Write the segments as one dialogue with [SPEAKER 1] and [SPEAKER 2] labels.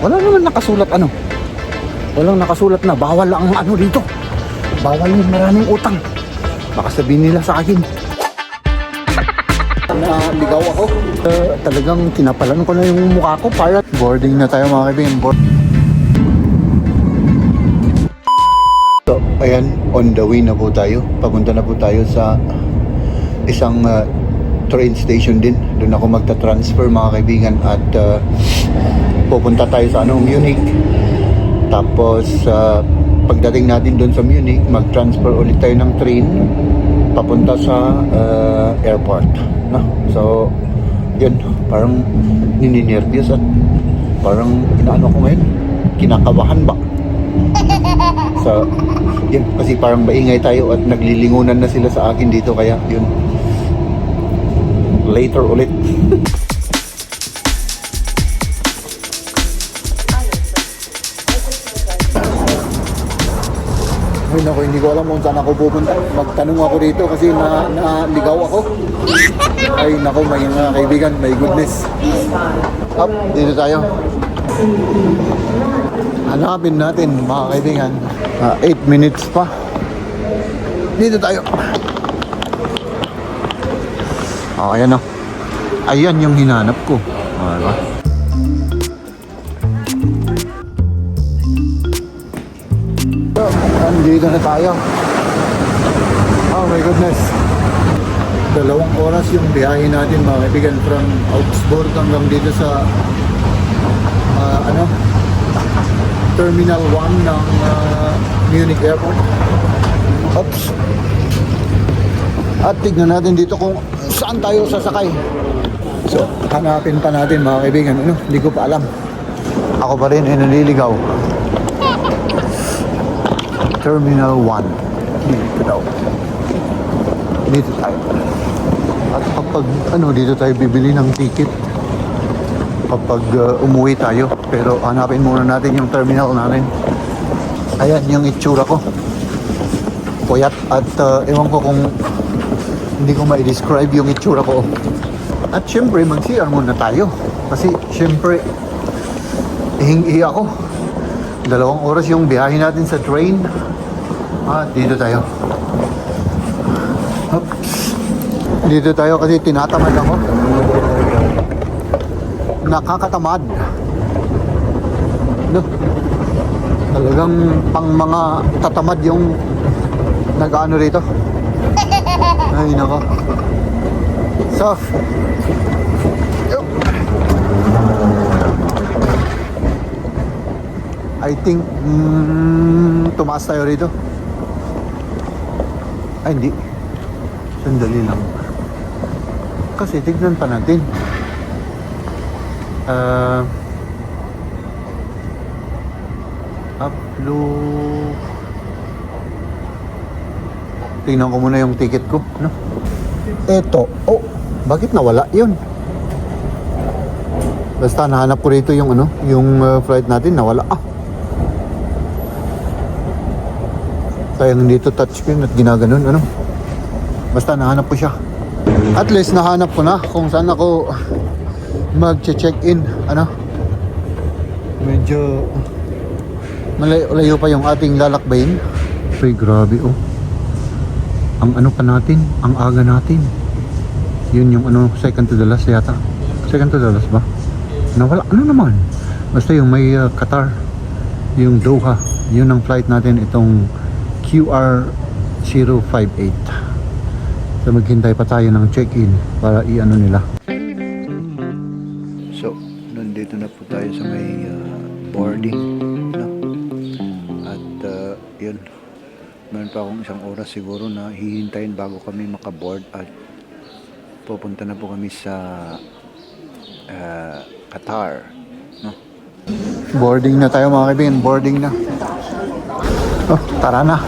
[SPEAKER 1] Wala naman nakasulat ano. Walang nakasulat na bawal ang ano dito. Bawal yung maraming utang. Baka sabihin nila sa akin naligaw ako. Talagang tinapalan ko na yung mukha ko para boarding na tayo mga kaibigan. So, ayan, on the way na po tayo. Papunta na po tayo sa isang train station din. Doon ako magta-transfer mga kaibigan at pupunta tayo sa Munich. Tapos pagdating natin doon sa Munich, mag-transfer ulit tayo ng train papunta sa airport. No? So, yun, parang nininervyos at parang inaano ko ngayon, kinakabahan ba? So, yun, kasi parang maingay tayo at naglilingunan na sila sa akin dito, kaya yun, later ulit. Ay naku, hindi ko alam kung saan ako pupunta. Magtanong ako dito kasi naligaw ako. Ay naku, may mga kaibigan, may goodness. Up, dito tayo. Hanapin natin mga kaibigan. 8 minutes pa. Dito tayo. Ayan o. Ayan yung hinanap ko. Diba? Dito na tayo. Oh my goodness. 2 oras yung biyahe natin mga kaibigan from Augsburg hanggang dito sa Terminal 1 ng Munich Airport. Oops. At tignan natin dito kung saan tayo sasakay. So, hanapin pa natin mga kaibigan. Hindi ko pa alam. Ako pa rin ay naliligaw. Terminal 1. Dito daw. Dito tayo. At kapag dito tayo bibili ng ticket kapag umuwi tayo. Pero hanapin muna natin yung terminal namin. Ayan yung itsura ko. Puyat at ewan ko kung hindi ko ma-describe yung itsura ko. At syempre mag-CR muna tayo. Kasi syempre ihingi ako. 2 oras yung biyahe natin sa train. Dito tayo. Oops. Dito tayo kasi tinatamad ako. Nakakatamad. Talagang pang mga tatamad yung nag-ano rito. Ay nako. So, I think tumaas tayo rito. Ay hindi. Sandali lang. Kasi tignan pa natin. Upload. Tingnan ko muna yung ticket ko, no? Eto. Oh, bakit nawala 'yun? Basta nahanap ko rito yung yung flight natin nawala. Sayang dito touchscreen at ginaganon Basta nahanap ko siya. At least nahanap ko na kung saan ako mag-check-in. Medyo malayo pa yung ating lalakbayin. Ay grabe Ang pa natin, ang aga natin. Yun yung second to the last yata. Second to the last ba? Nawala, naman? Basta yung may Qatar, yung Doha, yun ang flight natin, itong QR058. So maghintay pa tayo ng check-in para nila. So, nandito na po tayo sa may boarding, no? At yun, meron pa akong 1 oras siguro na hihintayin bago kami makaboard at pupunta na po kami sa Qatar, no? Boarding na tayo mga kaibigan, boarding na. Tara na.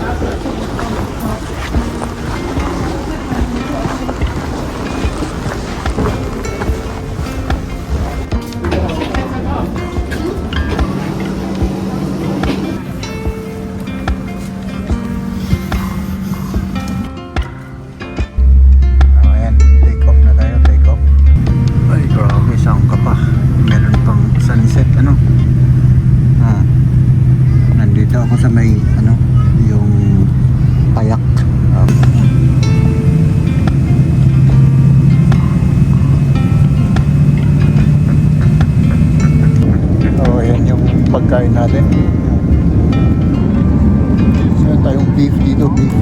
[SPEAKER 1] Sunset ako sa may yung payak. Ayan yung pagkain natin. Meron tayong beef dito, beef.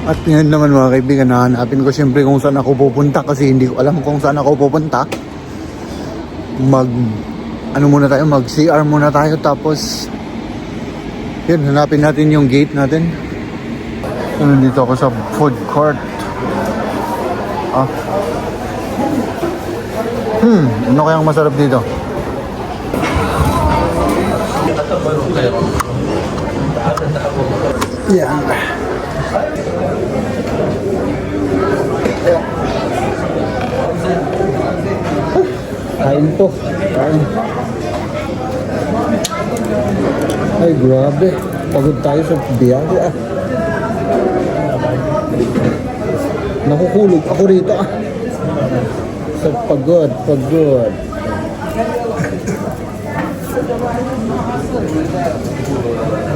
[SPEAKER 1] At ngayon naman mga kaibigan, hahanapin ko siyempre kung saan ako pupunta kasi hindi ko alam kung saan ako pupunta. Muna tayo, mag CR muna tayo tapos yun, hanapin natin yung gate natin. Nandito ako sa food court. Ano kayang masarap dito? Yan. Kain po. Kain. Ay, grabe. Pagod tayo sa biyahe Nakukulog ako rito Sa pagod.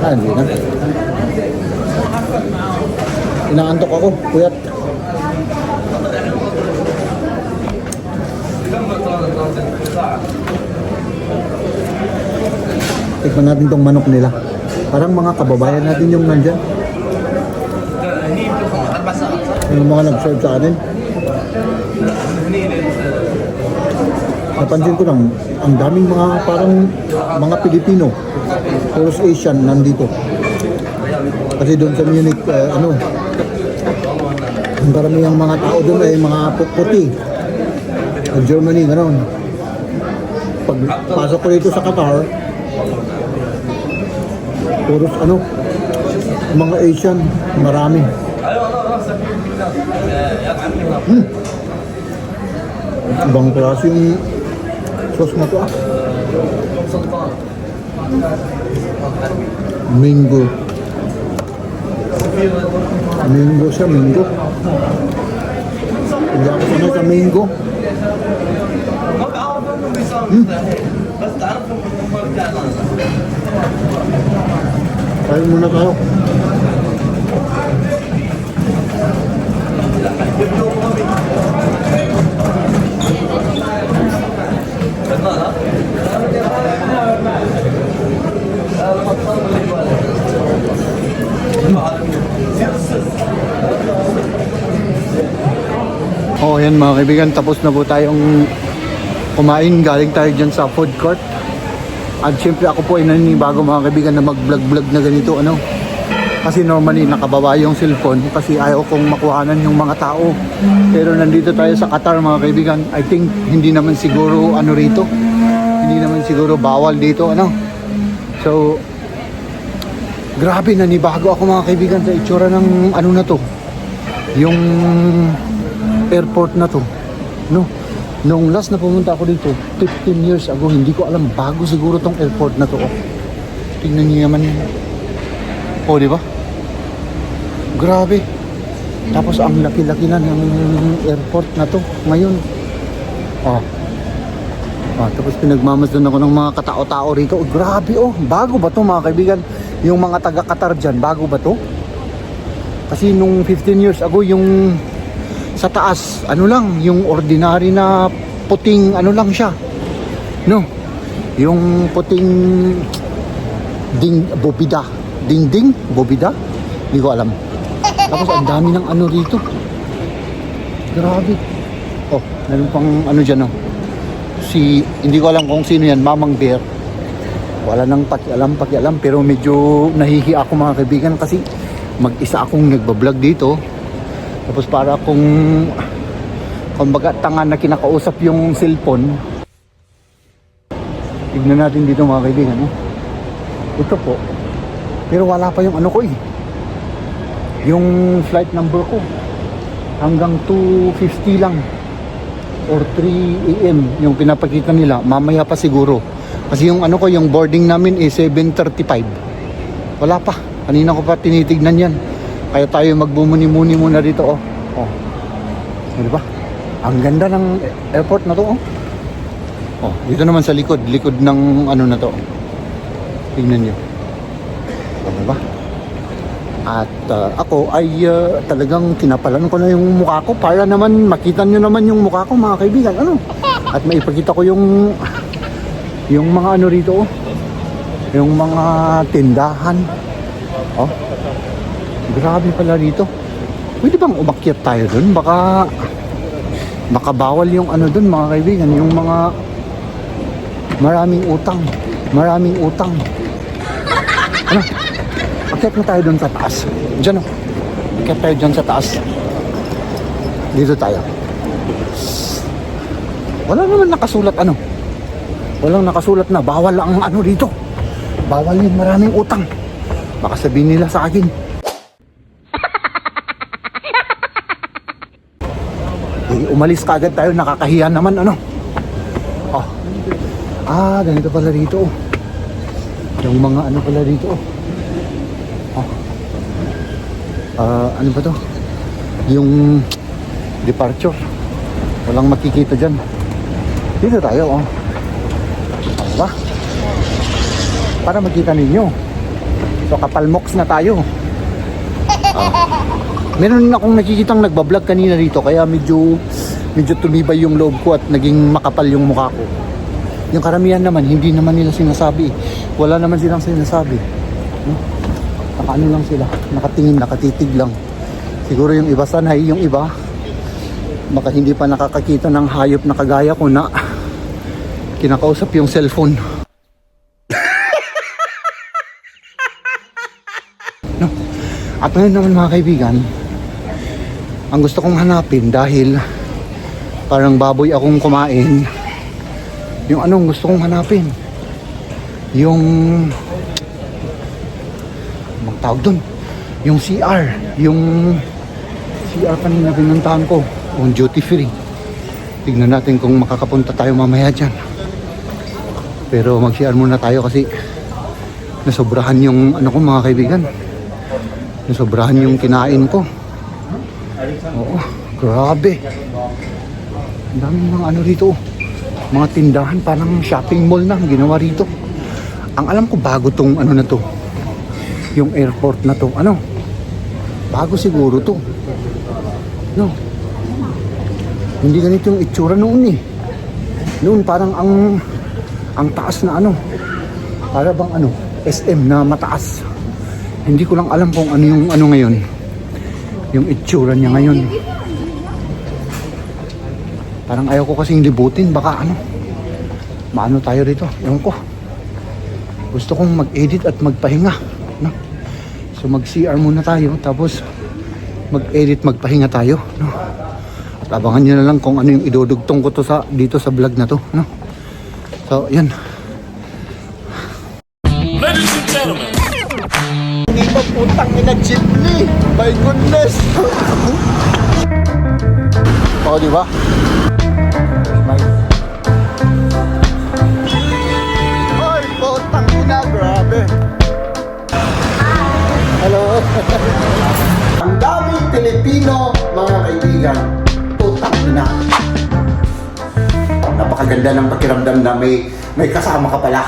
[SPEAKER 1] Hindi na. Inaantok ako, puyat. Tikman natin tong manok nila. Parang mga kababayan natin yung nandyan. Yung mga nag-serve sa atin. Napansin ko lang, ang daming mga parang mga Pilipino, puros Asian nandito. Kasi doon sa Munich, ang karamihang mga tao doon ay mga puti. Germany, gano'n. Pagpasok ko dito sa Qatar, puros mga Asian, marami. Ibang klase yung sauce na to Mango. Mango siya, mango. Hindi ako sanay sa mango. Kain muna tayo. Yan mga kaibigan, tapos na po tayong kumain. Galing tayo dyan sa food court. At syempre ako po ay naninibago mga kaibigan na mag-vlog na ganito kasi normally nakababa yung cellphone kasi ayaw kong makuhanan yung mga tao. Pero nandito tayo sa Qatar mga kaibigan. I think hindi naman siguro rito. Hindi naman siguro bawal dito So grabe, nanibago ako mga kaibigan sa itsura ng na to. Yung airport na to. Nung last na pumunta ako dito 15 years ago, hindi ko alam, bago siguro tong airport na to. Tingnan niyo naman yun. Di ba? Grabe. Tapos ang laki-laki na ng airport na to ngayon. Tapos pinagmamasdan ako ng mga katao-tao rito. Grabe bago ba to mga kaibigan? Yung mga taga-Qatar dyan, bago ba to? Kasi nung 15 years ago, yung sa taas, lang, yung ordinary na puting lang siya. Yung puting bobida. Dingding? Bobida? Hindi ko alam. Tapos ang dami ng rito. Grabe. Meron pang dyan hindi ko alam kung sino yan, Mamang Bear. Wala nang pakialam, pero medyo nahihi ako mga kaibigan kasi mag-isa akong nagbablog dito. Tapos para kung kumbaga tanga na kinakausap yung cellphone. Tignan natin dito mga kaibigan, no? Ito po. Pero wala pa yung ano ko eh. Yung flight number ko. Hanggang 2:50 lang. Or 3 AM yung pinapakita nila. Mamaya pa siguro. Kasi yung ano ko, yung boarding namin is 7:35. Wala pa. Kanina ko pa tinitignan yan. Kaya tayo magbumuni-muni muna dito, oh. Oh. Di ba? Ang ganda ng airport na to, oh. Oh, dito naman sa likod ng ano na to. Tingnan niyo. Oh, di ba? At ako ay talagang tinapalan ko na yung mukha ko para naman makita nyo naman yung mukha ko mga kaibigan. Ano? At maipakita ko yung mga ano rito, oh. Yung mga tindahan. Oh. Grabe pala rito. Pwede bang umakyat tayo dun? Baka bawal yung ano dun mga kaibigan. Yung mga maraming utang. Ano? Akyat na tayo dun sa taas. Diyan, oh. Akyat tayo dyan sa taas. Dito tayo. Wala naman nakasulat ano. Walang nakasulat na bawal ang ano dito. Bawal yung maraming utang. Baka sabihin nila sa akin. Umalis kagad tayo, nakakahiya naman ano. Oh. Ganito pala dito, oh. Yung mga ano pala dito, oh. Ano ba to? Yung departure. Walang makikita dyan. Dito tayo, oh. Diba? Para makita ninyo. So kapalmoks na tayo. Meron din akong nakikitang nagbablog kanina dito. Kaya medyo tumibay yung loob ko at naging makapal yung mukha ko. Yung karamihan naman, hindi naman nila sinasabi. Wala naman silang sinasabi. Nakaano lang sila, nakatingin, nakatitig lang. Siguro yung iba sanay, yung iba baka hindi pa nakakakita ng hayop na kagaya ko na kinakausap yung cellphone. No? At ngayon naman mga kaibigan, ang gusto kong hanapin dahil parang baboy akong kumain, yung anong gusto kong hanapin, yung tawag dun, yung CR kanina pinuntahan ko, yung duty free. Tignan natin kung makakapunta tayo mamaya dyan. Pero mag-CR muna tayo kasi nasobrahan yung ano ko mga kaibigan, nasobrahan yung kinain ko. Oo, grabe. Ang daming mga ano rito, mga tindahan, parang shopping mall na ginawa rito. Ang alam ko bago tong ano na to, yung airport na to, ano, bago siguro to, no, hindi ganito yung itsura noon eh. Noon parang ang taas na ano, para bang ano, SM na mataas. Hindi ko lang alam kung ano yung ano ngayon, yung itsura niya ngayon. Parang ayaw ko kasing libutin, baka ano, maano tayo rito, ewan ko. Gusto kong mag-edit at magpahinga, no? So mag-CR muna tayo, tapos mag-edit, magpahinga tayo, no? At abangan nyo na lang kung ano yung idudugtong ko to dito sa vlog na to, no? So, yan.
[SPEAKER 2] Ladies and gentlemen,
[SPEAKER 1] Hindi pa putang ina jeepney. My goodness. O, di ba? Ay, putang ina, grabe. Hello. Ang daming Pilipino, mga kaibigan. Putang ina. Napakaganda ng pakiramdam na may kasama ka pala.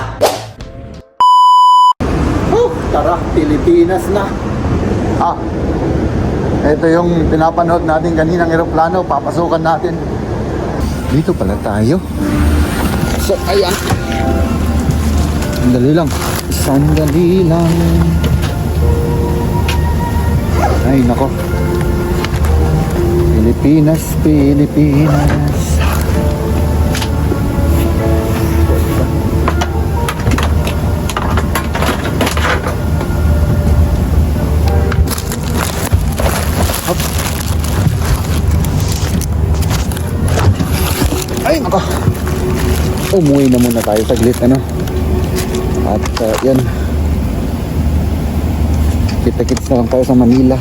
[SPEAKER 1] Tara, Pilipinas na. Ito yung pinapanood natin kaninang eroplano. Papasukan natin. Dito pala tayo. So, ayan. Sandali lang. Sandali lang. Ay, nako. Pilipinas, Pilipinas. umuwi na muna tayo saglit, ano. At yan, kita-kits na lang tayo sa Manila.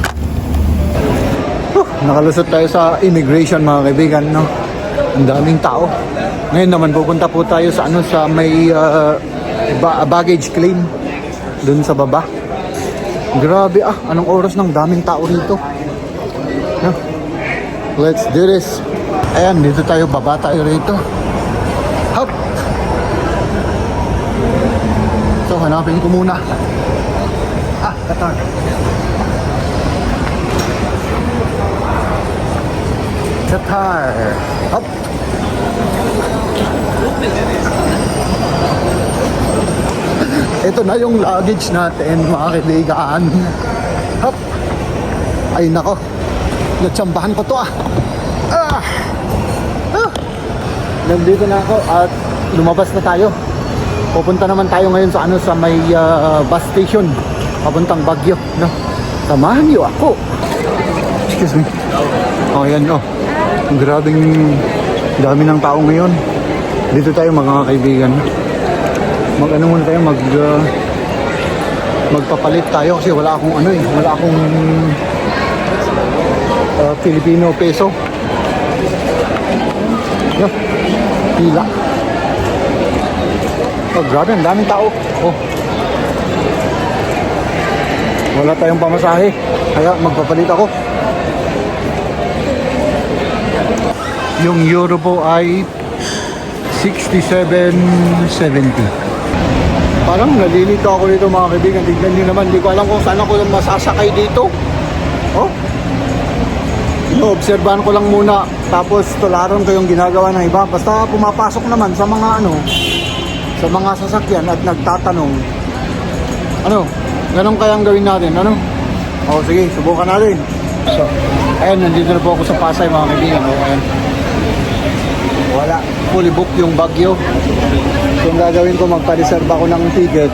[SPEAKER 1] Nakalusot tayo sa immigration, mga kaibigan, no. Ang daming tao. Ngayon naman pupunta po tayo sa ano, sa may baggage claim dun sa baba. Grabe anong oras ng daming tao rito. No? Let's do this. Ayan, dito tayo, baba tayo rito. Hop! So, hanapin ko muna. Qatar. Qatar. Hop! Ito na yung luggage natin, mga kaibigan. Hop! Ay nako, natsambahan ko to Nandito na ako at lumabas na tayo. Pupunta naman tayo ngayon sa ano, sa may bus station papuntang Baguio, no? Samahan niyo ako. Excuse me. Oh, yan Ang grabing dami ng tao ngayon. Dito tayo, mga kaibigan. Mag-ano muna tayo, magpapalit tayo kasi wala akong wala akong Filipino peso. No? Pila. Oh, grabe, ang daming tao. Wala tayong pamasahe, kaya magpapalit ako. Yung euro po ay 67.70. Parang nalilito ako dito, mga kaibigan. Tignan nyo naman, hindi ko alam kung saan ako masasakay dito. Ino-obserbahan ko lang muna, tapos tularan ko yung ginagawa ng iba. Basta pumapasok naman sa mga sa mga sasakyan at nagtatanong, ganun kayang gawin natin, sige, subukan natin. So, ayan, nandito na po ako sa Pasay, mga kaibigan. Ayan. Wala, fully booked yung Baguio. So, ang gagawin ko, magpa-reserve ako ng ticket.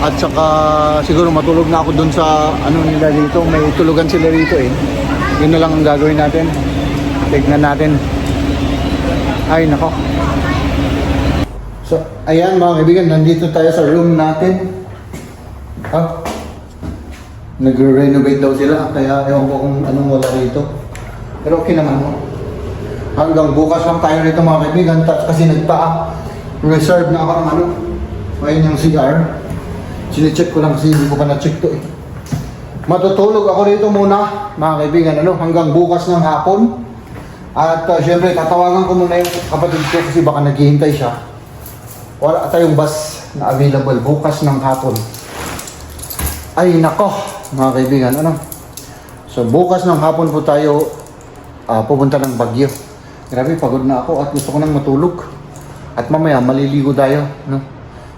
[SPEAKER 1] At saka, siguro matulog na ako dun sa, nila dito. May tulugan sila rito Yun na lang ang gagawin natin. Tignan natin. Ay, nako. So, ayan, mga kaibigan, nandito tayo sa room natin. Nagre-renovate daw sila, kaya ewan ko kung anong wala rito. Pero okay naman, hanggang bukas lang tayo rito, mga kaibigan, kasi nagpa-reserve na ako ng ayun yung CR. Sine-check ko lang kasi hindi ko pa na-check to Matutulog ako rito muna, mga kaibigan, hanggang bukas ng hapon. At syempre, tatawagan ko muna yung kapatid ko kasi baka naghihintay siya. Wala tayong bus na available bukas ng hapon. Ay nako, mga kaibigan, So bukas ng hapon po tayo pupunta ng Baguio. Grabe, pagod na ako at gusto ko nang matulog. At mamaya maliligo tayo,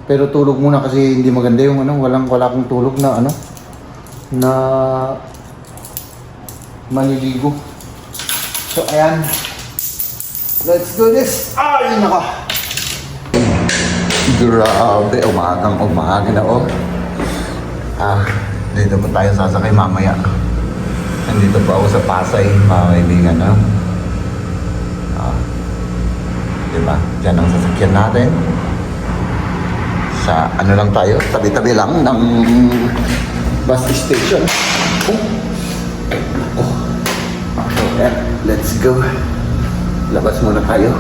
[SPEAKER 1] Pero tulog muna kasi hindi maganda yung wala akong tulog na na maliligo. So ayan. Let's do this. Ay nako. Grabe, umaga na dito pa tayo sasakay mamaya. Nandito pa ako sa Pasay, mga kaibigan, diba? Diyan ang sasakyan natin. Sa lang tayo, tabi-tabi lang ng bus station. Okay, let's go. Labas muna tayo.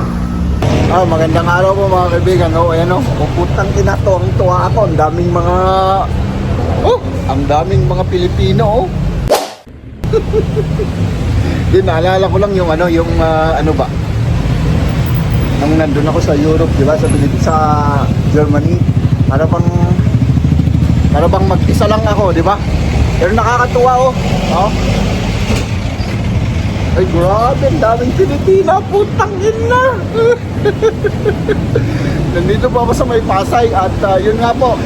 [SPEAKER 1] Magandang araw po, mga kaibigan. Ayan puputang ina to. Ang tuwa ako. Ang daming mga Pilipino. Yun, naalala ko lang yung nung nandun ako sa Europe, di ba? Sa Germany. Para bang mag-isa lang ako, di ba? Pero nakakatuwa Ay, grabe, ang daming Pilipina, putang ina. Nandito po ako sa may Pasay at yun nga po,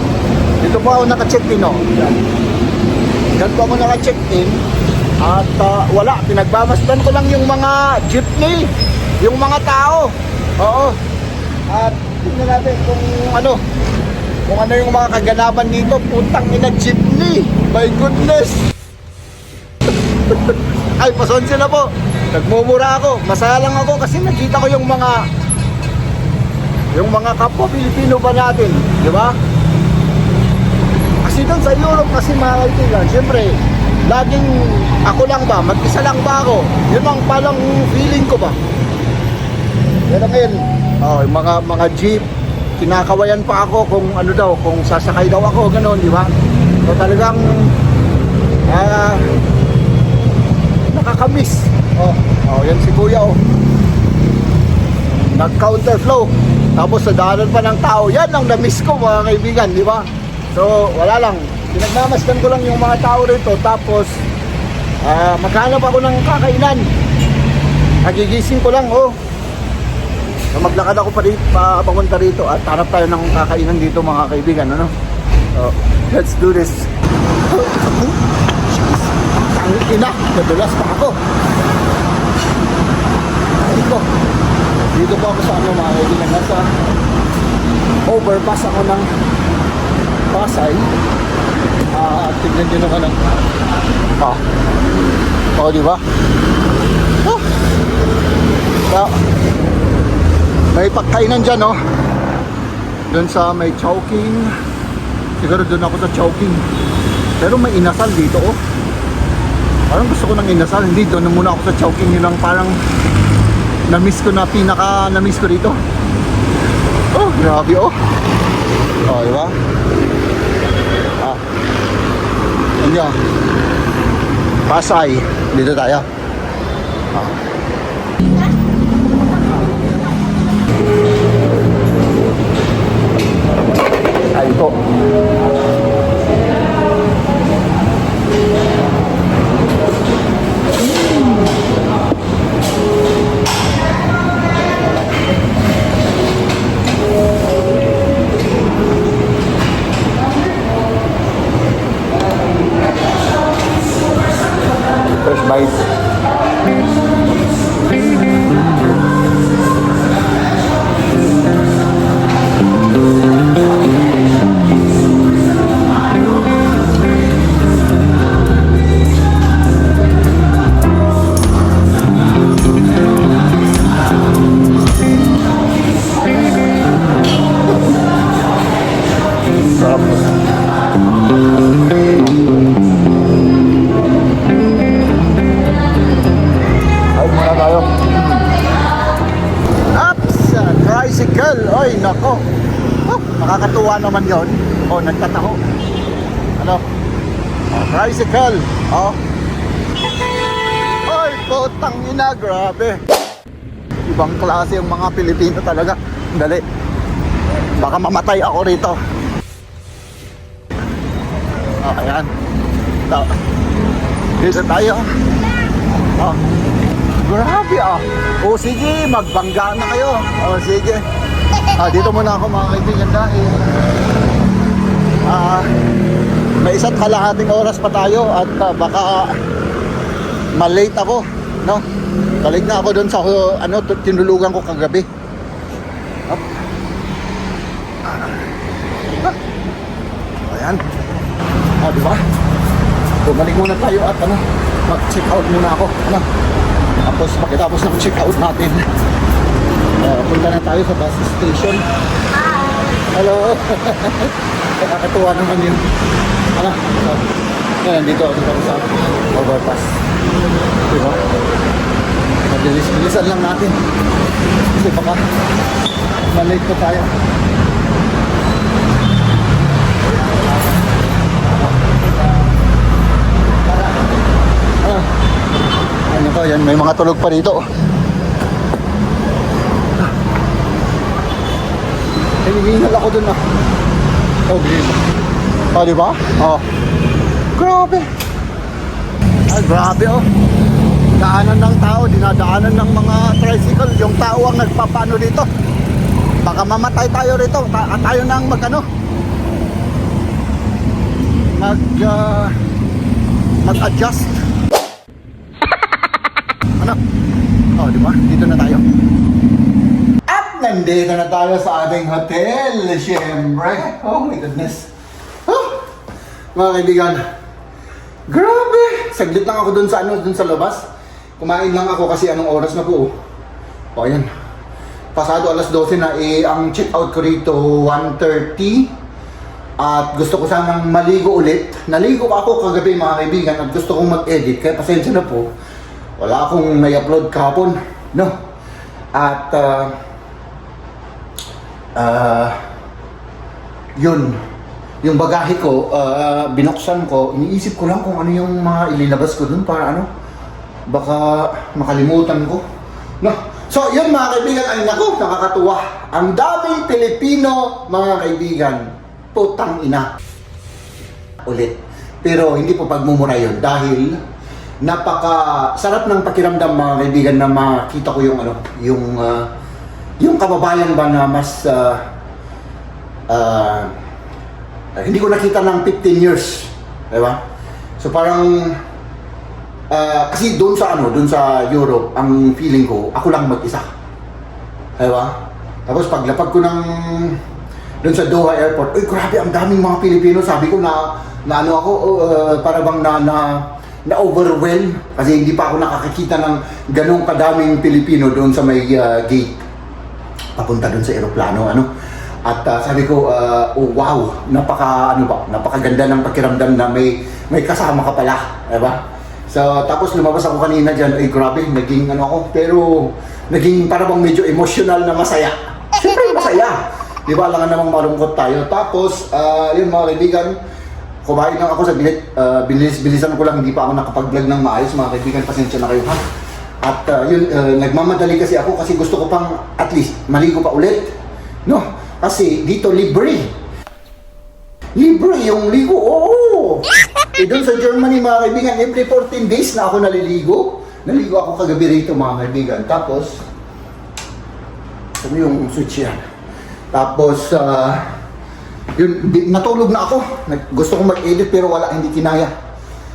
[SPEAKER 1] dito po ako naka-check-in Diyan po ako naka-check-in at wala, pinagbamasdan ko lang yung mga jeepney, yung mga tao. At tingnan natin kung yung mga kaganapan dito, putang ina, jeepney. My goodness. Ay, pasensya na po. Nagmumura ako. Masaya lang ako kasi nakita ko yung mga yung mga kapwa Pilipino ba natin, di ba? Kasi doon sa Europe kasi mga kaibigan, siyempre, laging ako lang ba, mag-isa lang ba ako? Yun ang palang feeling ko ba? Pero ngayon, yung mga jeep, kinakawayan pa ako kung ano daw, kung sasakay daw ako, gano'n, di ba? So talagang, nakakamiss. Yan si Kuya, nag-counterflow. Tapos sa daanan pa ng tao, yan ang na-miss ko mga kaibigan, di ba? So, wala lang. Pinagmamasdan ko lang yung mga tao rito. Tapos, maghanap ako ng kakainan. Nagigising ko lang, So, maglakad ako papunta rito at hanap tayo ng kakainan dito mga kaibigan, ano? So, let's do this. Ang ina, nadulas pa ako. Dito po ako sa mga kaibigan. Nasa overpass ako ng Pasay. Tignan nyo naman ang di ba? May pagkainan dyan, doon sa may Chowking. Siguro doon ako sa Chowking. Pero may inasal dito, Parang gusto ko ng inasal. Hindi, doon muna ako sa Chowking. Yun lang parang na-miss ko na-miss ko dito. Grabe, di ba? Ano Pasay. Dito tayo. Ay po. First bite. Oy, nako. Nakakatuwa naman yon. Nagtataho. Ano? Tricycle. Oy, putang ina, grabe. Ibang klase yung mga Pilipino talaga. Dali. Baka mamatay ako rito. Ayan. Dito tayo. Grabe sige, magbangga na kayo. Sige. Dito muna ako mga kaibigan dahil may isa't kalahating oras pa tayo at baka malate ako, no? Balik na ako doon sa tinulugan ko kagabi. Ayan. Di ba? Bumalik muna tayo at mag-check out muna ako. Tapos pagkatapos ng check out natin, punta na tayo sa bus station. Hello. Nakakatuwa naman yun. Ngayon dito ako sa overpass. Diba? Mabilis-bilisan lang natin. Kasi baka malate pa tayo. Ano to, yan, may mga tulog pa dito. Hinihingal ako dun green. Di ba? Grabe. Grabe Daanan ng tao, dinadaanan ng mga tricycle. Yung tao ang nagpapano dito. Baka mamatay tayo rito. Tayo nang mag-adjust. Di ba? Dito na tayo. At nandito na tayo sa ating hotel, syempre. Oh my goodness. Mga kaibigan, grabe! Saglit lang ako dun sa labas. Kumain lang ako kasi anong oras na po. Ayan. pasado alas 12 na, ang check out ko rito 1:30. At gusto ko sanang maligo ulit. Naligo ako kagabi mga kaibigan at gusto kong mag-edit. Kaya pasensya na po. Wala akong na-upload kahapon. No? At yun. Yung bagahe ko, binuksan ko. Iniisip ko lang kung ano yung mga ililabas ko dun para ano. Baka makalimutan ko. No? So yun mga kaibigan, ay naku, nakakatuwa. Ang daming Pilipino mga kaibigan. Putang ina. Ulit. Pero hindi po pagmumura yun dahil napaka sarap ng pakiramdam mga kaibigan na makita ko yung ano, yung kababayan ba na mas hindi ko nakita ng 15 years. Diba? So parang kasi doon sa Europe, ang feeling ko, ako lang mag-isa. Diba? Tapos paglapag ko ng doon sa Doha Airport, uy, grabe, ang daming mga Pilipino. Sabi ko na ano ako, para bang na-overwhelm. Kasi hindi pa ako nakakakita ng ganong kadaming Pilipino doon sa may gate. Papunta doon sa eroplano, ano. At sabi ko, oh wow, napakaganda ng pakiramdam na may kasama ka pala, diba? So, tapos lumabas ako kanina dyan, ay grabe, naging ano ako, pero naging para bang medyo emotional na masaya. Siyempre masaya. Di ba, alangan namang malungkot tayo. Tapos, yun mga kaibigan, kumain lang ako sa bilisan ko lang, hindi pa ako nakapag-vlog ng maayos mga kaibigan, pasensya na kayo ha. At yun, nagmamadali kasi ako kasi gusto ko pang at least maligo pa ulit. No? Kasi dito libre. Libre yung ligo, oo! Doon sa Germany mga kaibigan, every 14 days na ako naliligo. Naligo ako kagabi rito mga kaibigan. Tapos, sabi yung switch yan. Tapos, yun, natulog na ako. Gusto kong mag-edit pero wala, hindi kinaya.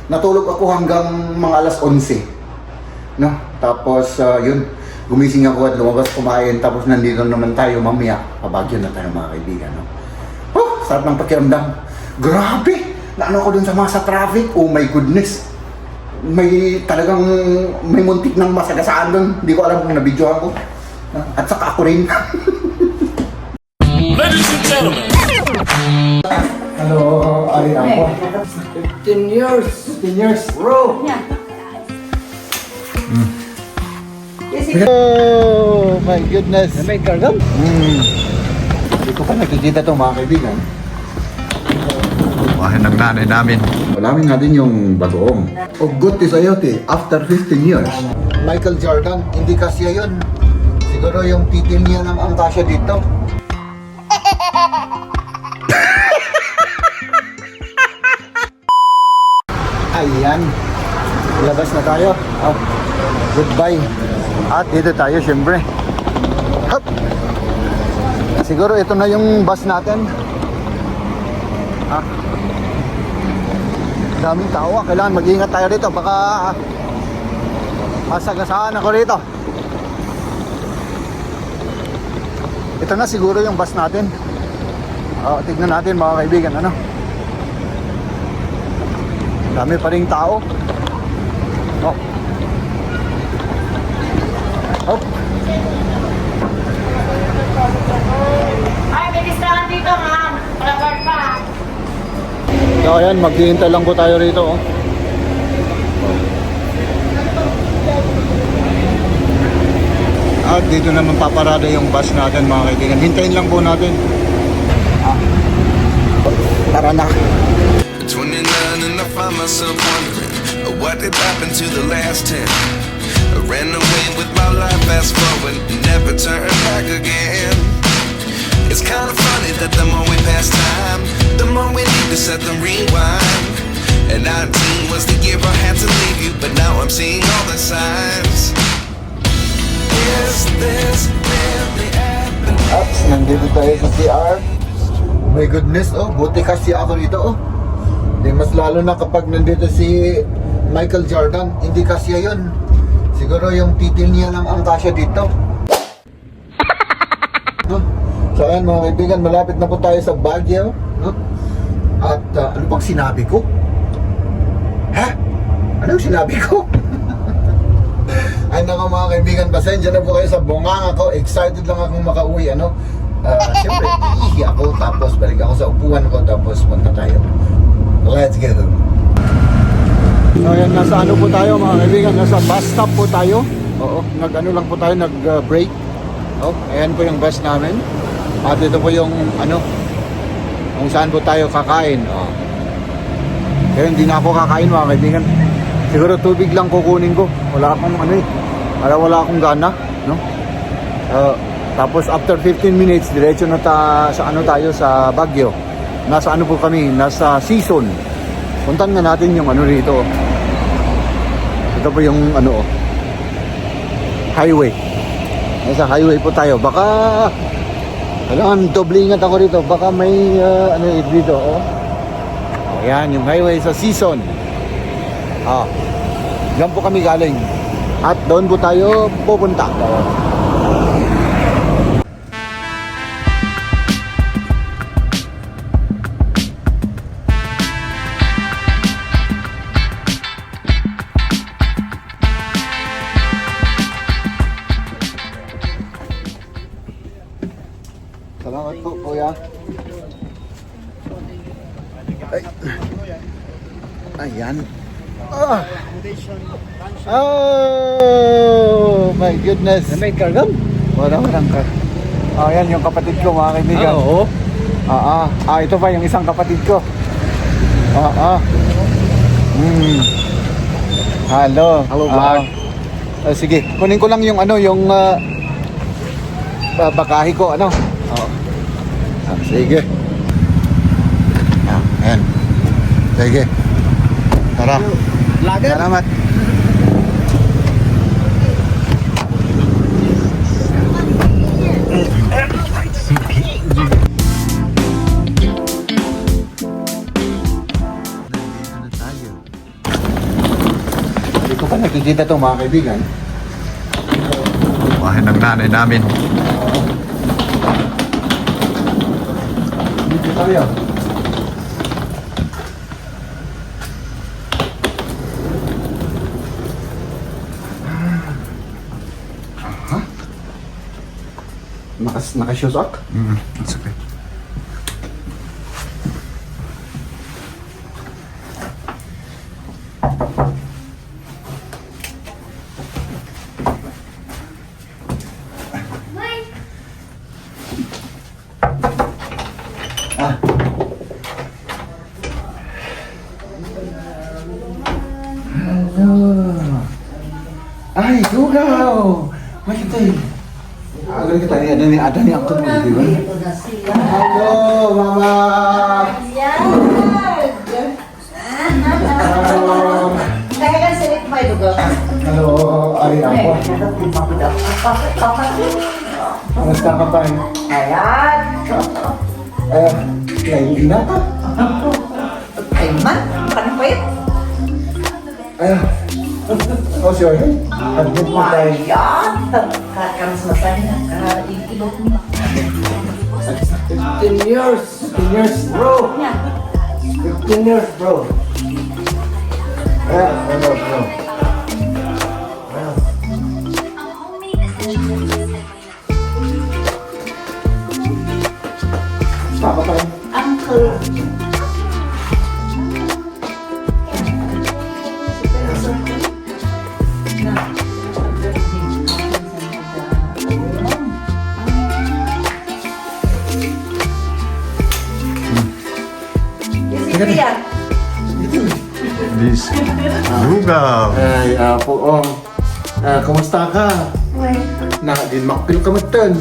[SPEAKER 1] Natulog ako hanggang mga alas 11. No? Tapos, yun, gumising ako at lumabas kumain. Tapos nandito naman tayo mamaya. Pabagyo na tayo mga kaibigan. No? Oh, sarap ng pakiramdam. Grabe! Naano ko dun sa traffic. Oh my goodness. May muntik ng masagasaan dun. Hindi ko alam kung nabidyohan ko. At saka ako rin.
[SPEAKER 2] Ladies and gentlemen.
[SPEAKER 1] Hello, ay ako.
[SPEAKER 3] 15 years.
[SPEAKER 1] 15 years.
[SPEAKER 3] Bro.
[SPEAKER 1] Oh my goodness.
[SPEAKER 3] May kargam?
[SPEAKER 1] Hindi ko pa nakikita to mga kaibigan. Bahay ng nanay namin. Alamin natin yung bagoong. Ugot ti sayote after 15 years. Michael Jordan, hindi kasi yun. Siguro yung titil niya lang ang kasya dito. Ayan. Labas na tayo. Oh. Goodbye. At dito tayo syempre. Hop. Siguro ito na yung bus natin. Daming tao. Kailangan mag-iingat tayo dito. Baka masagasaan ako rito. Ito na siguro yung bus natin. Tignan natin mga kaibigan, ano? Dami pa ring tao. Oh. Oh.
[SPEAKER 4] Ay, may listahan dito, ma'am. Palagard pa.
[SPEAKER 1] So ayan, maghihintay lang po tayo rito. Oh. At dito naman paparada yung bus natin mga kaibigan. Hintayin lang po natin. Tara na.
[SPEAKER 5] 29 and I find myself wondering what did happen to the last 10. I ran away with my life, fast forward, never turn back again. It's kind of funny that the more we pass time, the more we need to set the rewind. And 19 was the year I had to leave you, but now I'm seeing all the signs. Is this really happening?
[SPEAKER 1] At nandito tayo sa CR. My goodness, oh, buti kasi ako rito, oh. Di mas lalo na kapag nandito si Michael Jordan, hindi kasi yun. Siguro yung titil niya lang ang kasya dito. No? So ayan mga kaibigan, malapit na po tayo sa Baguio. No? At ano bang sinabi ko? Ha? Anong sinabi ko? Ay Ay nako mga kaibigan, pasensya na po kayo sa bunganga ko. Excited lang akong makauwi, ano. Siyempre, iihi ako, tapos balik ako sa upuan ko, tapos punta tayo. Let's go. So ayan, nasa ano po tayo mga kaibigan, nasa bus stop po tayo. Oo, nag-ano lang po tayo, nag-break. Oh, ayan po yung bus namin. At ito po yung ano, kung saan po tayo kakain. Oh. Kaya hindi na ako kakain mga kaibigan. Siguro tubig lang kukunin ko. Wala akong ano eh. Wala akong gana, no? Tapos after 15 minutes, diretso na sa ano tayo sa Baguio. Nasa ano po kami, nasa season. Puntan nga natin yung ano rito. Ito po yung ano, highway. Nasa highway po tayo. Baka kailangan doble ingat ako rito. Baka may ano dito, oh. Ayan, yung highway sa season. Diyan po kami galing. At doon po tayo pupunta. Salamat po, kuya. Ay. Ayan. Oh my goodness.
[SPEAKER 3] May kargam?
[SPEAKER 1] Walang ka. Ayan yung kapatid ko mga kaibigan.
[SPEAKER 3] Oo.
[SPEAKER 1] Ito pa yung isang kapatid ko. Hello.
[SPEAKER 3] Hello, vlog.
[SPEAKER 1] Sige, kunin ko lang yung ano, yung bakahe ko, ano? Sige. Ayan. Sige. Tara.
[SPEAKER 3] Lager?
[SPEAKER 1] Salamat. Hindi ko pa nakikita ito mga kaibigan. Bahay ng nanay namin. Dito tayo. Naka-shoes up?
[SPEAKER 2] That's okay.
[SPEAKER 1] Ay, lugaw! Makita eh. Agar kita ni ada ni angkot mo di ba? Halo, mama.
[SPEAKER 4] Kaya kan silik mo ito ko.
[SPEAKER 1] Halo, ari ako. Kamusta ka pa?
[SPEAKER 4] Ayan.
[SPEAKER 1] Lagi na ka?
[SPEAKER 4] Ay man, paano pa yun?
[SPEAKER 1] Oh, sure. Admit mo tayo.
[SPEAKER 4] Ayan. Kakaras masaya na. Kailot mo.
[SPEAKER 3] 15 years. 15 years, bro. 15 years, bro.
[SPEAKER 1] Hello, bro. Baka pa rin.
[SPEAKER 4] Uncle.
[SPEAKER 2] This lugaw.
[SPEAKER 1] Ay, apo, kumusta ka? Din makpil ka matan.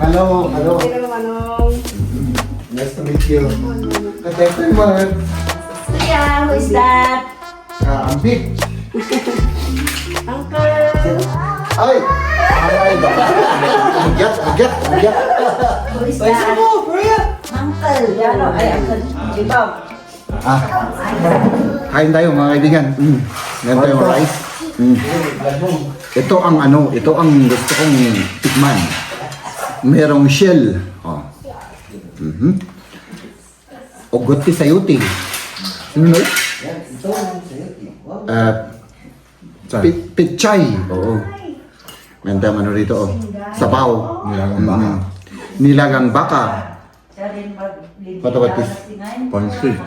[SPEAKER 1] Hello. Nice to meet you. Katete mo.
[SPEAKER 4] Yeah, who is that?
[SPEAKER 1] Ambik.
[SPEAKER 4] Uncle.
[SPEAKER 1] Ay! Agyat.
[SPEAKER 4] Who is that? Uncle. Yan o, ay uncle. Diba?
[SPEAKER 1] Kain tayo mga kaibigan. Meron tayong rice. Ito ang gusto kong tikman. Merong shell. Ugot ti sayuti. Ano na? Pichay. Oo. Ganda ang ano rito, oh. Sabaw.
[SPEAKER 2] Nilagang baka.
[SPEAKER 1] Nilagang baka.
[SPEAKER 4] Siya rin
[SPEAKER 1] What about this?
[SPEAKER 2] Pansit.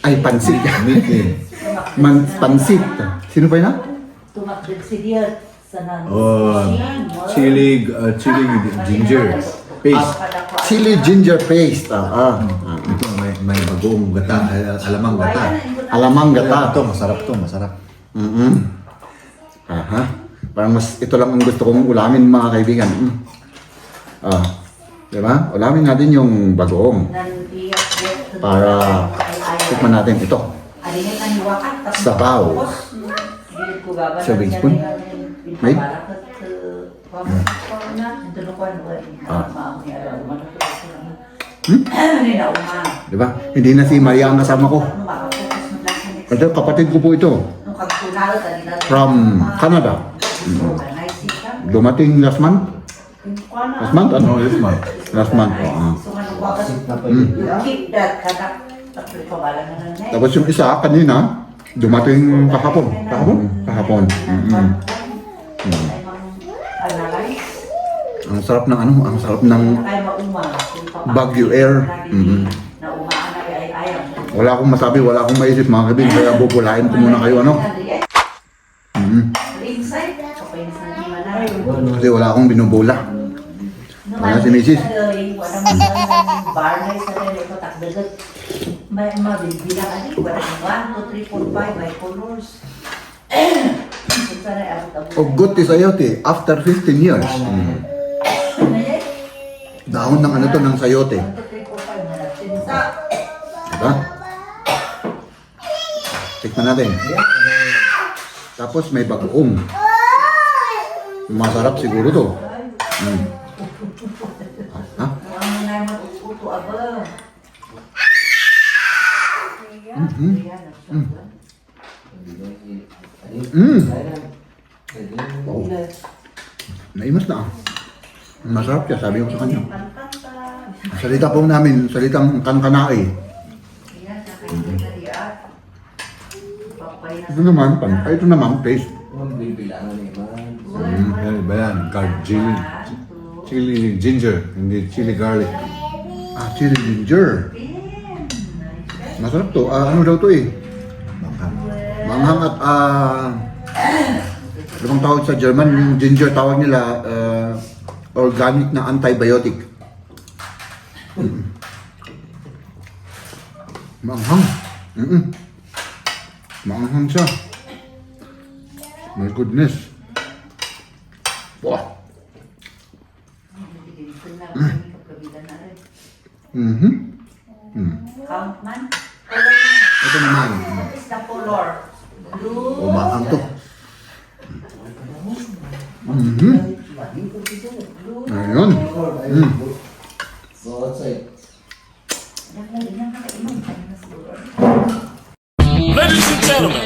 [SPEAKER 1] Ay, pansit.
[SPEAKER 2] Meeting.
[SPEAKER 1] Pansit. Sino pa yun na?
[SPEAKER 4] Tumakbit si Dier sa nan.
[SPEAKER 2] Oh, chili ginger paste.
[SPEAKER 1] Chili ginger paste.
[SPEAKER 2] Ito may bagong gata, alamang gata.
[SPEAKER 1] Alamang gata.
[SPEAKER 2] Ito masarap to, masarap.
[SPEAKER 1] Aha. Parang ito lang ang gusto kong ulamin mga kaibigan. Diba? Ulamin natin yung bagoong. Para tikman natin ito. Sabaw. Serving spoon? May? Diba? Hindi na si Maria ang kasama ko. Ito, kapatid ko po ito. From Canada. Dumating last month? Last month? Ano?
[SPEAKER 2] No, this month.
[SPEAKER 1] Last month. Tapos yung isa, kanina, dumating kahapon. Kahapon. Ang sarap ng ano, ang sarap ng Baguio air. Wala akong masabi, wala akong maisip mga kaibigan, kaya bubulain ko muna kayo ano. Kasi wala akong binubula. Wala si Mrs. Oh, good is sayote after 15 years. Dahon ng ano to, ng sayote. Diba? Tikman natin. Tapos may bagoong. Masarap siguro to. Ha? Wow. Naimas na. Masarap siya, sabi ko sa kanya. Salita po namin, salitang kankanai. Ito naman, paste.
[SPEAKER 2] Yan ba yan? Chili ginger, hindi chili garlic.
[SPEAKER 1] Chili ginger. Masarap to. Ano daw to eh? Manghang at ibang tawag sa German, yung ginger tawag nila organic na antibiotic. Manghang. Manghang siya. My goodness. Wow.
[SPEAKER 4] Count man.
[SPEAKER 1] Ito naman.
[SPEAKER 4] Is the color blue?
[SPEAKER 1] Manghang to. Ayun.
[SPEAKER 3] Go outside.
[SPEAKER 6] Ladies and gentlemen,